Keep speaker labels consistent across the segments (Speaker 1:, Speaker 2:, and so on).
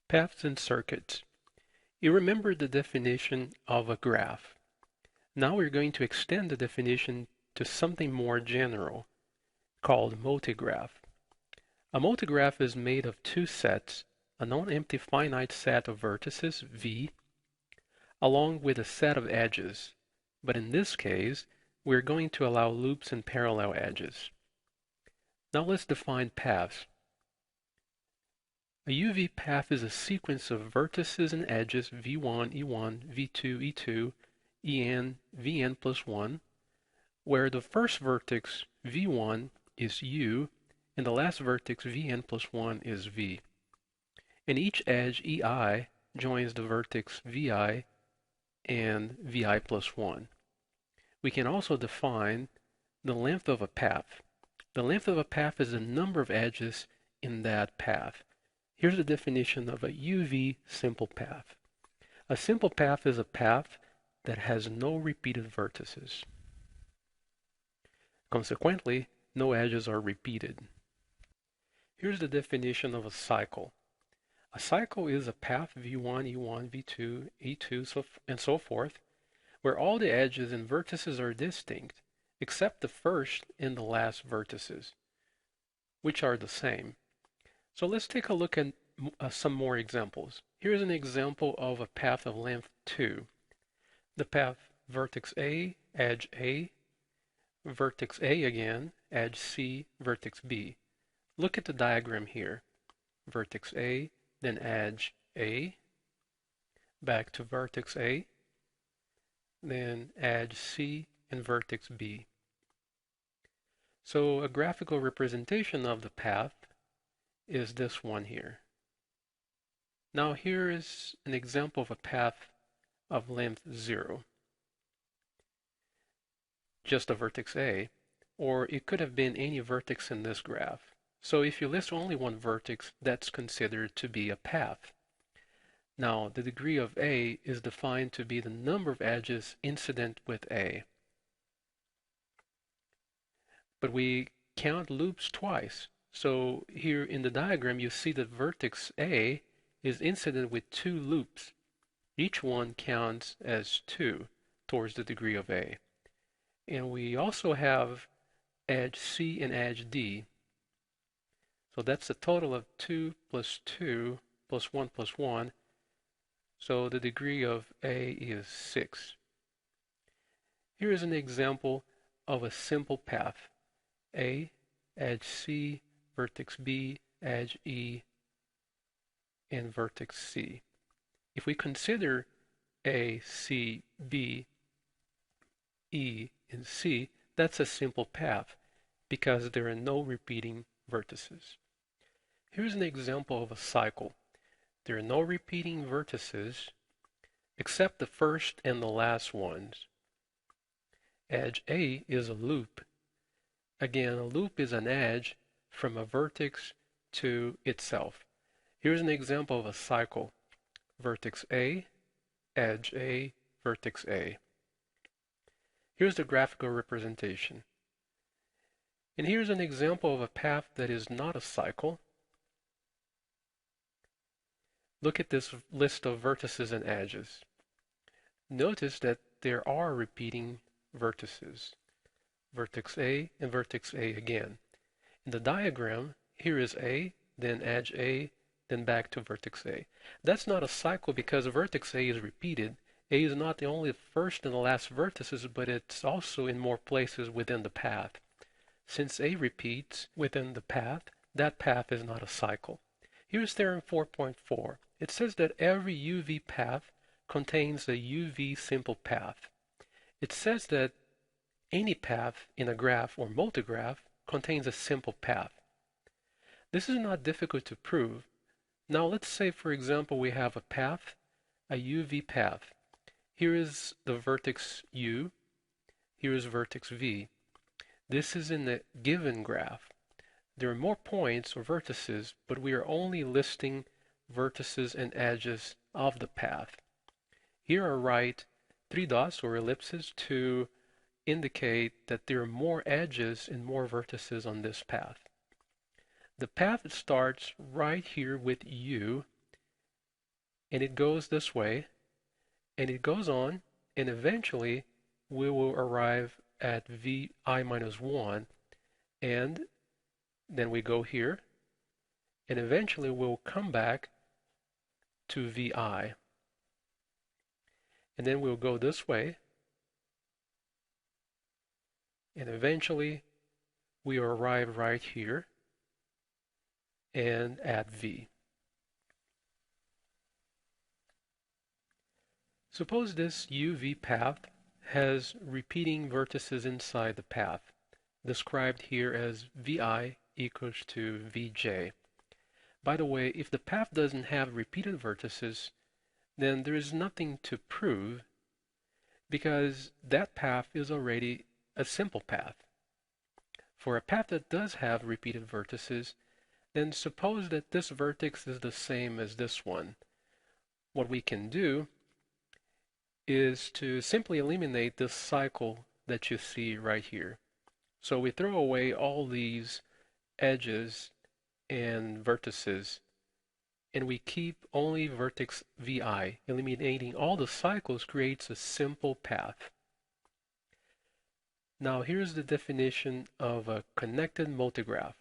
Speaker 1: Paths and circuits. You remember the definition of a graph. Now we're going to extend the definition to something more general, called multigraph. A multigraph is made of two sets, a non-empty finite set of vertices, V, along with a set of edges. But in this case, we're going to allow loops and parallel edges. Now let's define paths. A UV path is a sequence of vertices and edges V1, E1, V2, E2, En, Vn plus 1, where the first vertex V1 is U and the last vertex Vn plus 1 is V. And each edge EI joins the vertex Vi and Vi plus 1. We can also define the length of a path. The length of a path is the number of edges in that path. Here's the definition of a UV simple path. A simple path is a path that has no repeated vertices. Consequently, no edges are repeated. Here's the definition of a cycle. A cycle is a path V1, E1, V2, E2, and so forth, where all the edges and vertices are distinct, except the first and the last vertices, which are the same. So let's take a look at some more examples. Here's an example of a path of length 2. The path vertex A, edge A, vertex A again, edge C, vertex B. Look at the diagram here. Vertex A, then edge A, back to vertex A, then edge C, and vertex B. So a graphical representation of the path is this one here. Now here is an example of a path of length 0. Just a vertex A, or it could have been any vertex in this graph. So if you list only one vertex, that's considered to be a path. Now the degree of A is defined to be the number of edges incident with A. But we count loops twice. So here in the diagram you see that vertex A is incident with 2 loops. Each one counts as 2 towards the degree of A. And we also have edge C and edge D. So that's a total of 2 plus 2 plus 1 plus 1. So the degree of A is 6. Here is an example of a simple path. A, edge C, vertex B, edge E, and vertex C. If we consider A, C, B, E, and C, that's a simple path because there are no repeating vertices. Here's an example of a cycle. There are no repeating vertices except the first and the last ones. Edge A is a loop. Again, a loop is an edge from a vertex to itself. Here's an example of a cycle. Vertex A, edge A, vertex A. Here's the graphical representation. And here's an example of a path that is not a cycle. Look at this list of vertices and edges. Notice that there are repeating vertices. Vertex A and vertex A again. In the diagram, here is A, then edge A, then back to vertex A. That's not a cycle because vertex A is repeated. A is not the only first and the last vertices, but it's also in more places within the path. Since A repeats within the path, that path is not a cycle. Here's theorem 4.4. It says that every UV path contains a UV simple path. It says that any path in a graph or multigraph contains a simple path. This is not difficult to prove. Now let's say, for example, we have a path, a UV path. Here is the vertex U. Here is vertex V. This is in the given graph. There are more points or vertices, but we are only listing vertices and edges of the path. Here I write 3 dots or ellipses to indicate that there are more edges and more vertices on this path. The path starts right here with U and it goes this way, and it goes on, and eventually we will arrive at vi minus 1, and then we go here, and eventually we'll come back to vi. And then we'll go this way, and eventually we arrive right here and at v. Suppose this UV path has repeating vertices inside the path, described here as vi equals to vj. By the way, if the path doesn't have repeated vertices, then there is nothing to prove because that path is already a simple path. For a path that does have repeated vertices, then suppose that this vertex is the same as this one. What we can do is to simply eliminate this cycle that you see right here. So we throw away all these edges and vertices, and we keep only vertex vi. Eliminating all the cycles creates a simple path. Now here's the definition of a connected multigraph.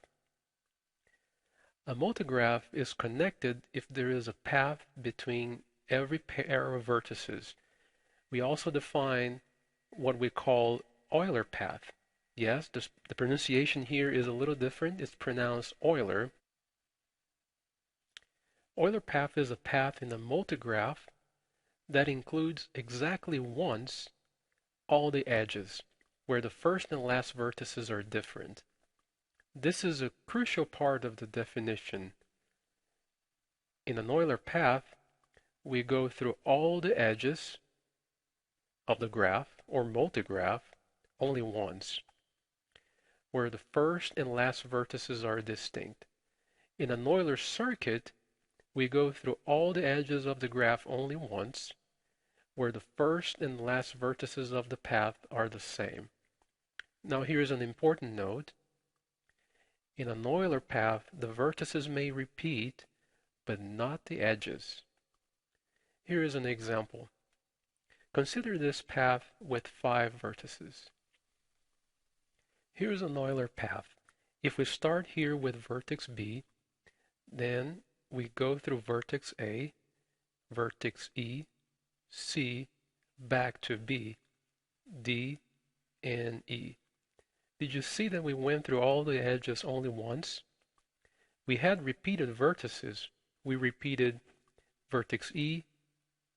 Speaker 1: A multigraph is connected if there is a path between every pair of vertices. We also define what we call Euler path. Yes, the pronunciation here is a little different. It's pronounced Euler. Euler path is a path in a multigraph that includes exactly once all the edges, where the first and last vertices are different. This is a crucial part of the definition. In an Euler path, we go through all the edges of the graph or multigraph only once, where the first and last vertices are distinct. In an Euler circuit, we go through all the edges of the graph only once, where the first and last vertices of the path are the same. Now here's an important note. In an Euler path, the vertices may repeat, but not the edges. Here is an example. Consider this path with 5 vertices. Here's an Euler path. If we start here with vertex B, then we go through vertex A, vertex E, C, back to B, D, and E. Did you see that we went through all the edges only once? We had repeated vertices. We repeated vertex E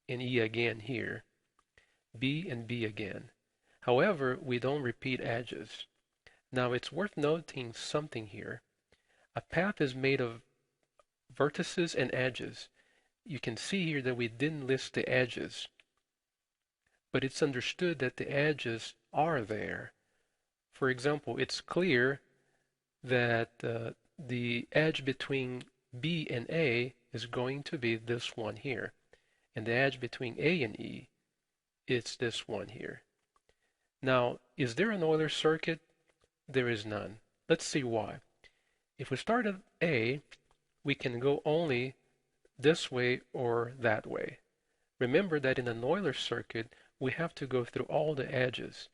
Speaker 1: and E again here, B and B again. However, we don't repeat edges. Now it's worth noting something here. A path is made of vertices and edges. You can see here that we didn't list the edges, but it's understood that the edges are there. For example, it's clear that the edge between B and A is going to be this one here, and the edge between A and E is this one here. Now, is there an Euler circuit? There is none. Let's see why. If we start at A, we can go only this way or that way. Remember that in an Euler circuit, we have to go through all the edges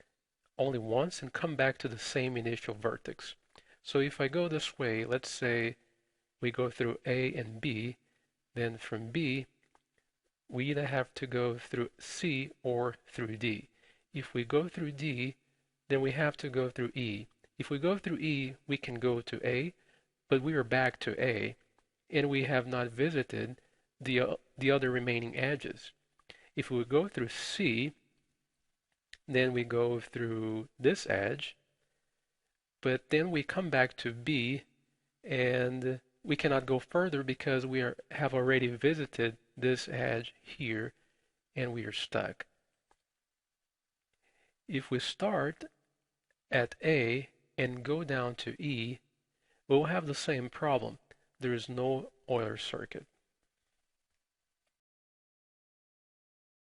Speaker 1: only once and come back to the same initial vertex. So if I go this way, let's say we go through A and B, then from B, we either have to go through C or through D. If we go through D, then we have to go through E. If we go through E, we can go to A, but we are back to A, and we have not visited the other remaining edges. If we go through C, then we go through this edge, but then we come back to B, and we cannot go further because we have already visited this edge here, and we are stuck. If we start at A and go down to E, we'll have the same problem. There is no Euler circuit.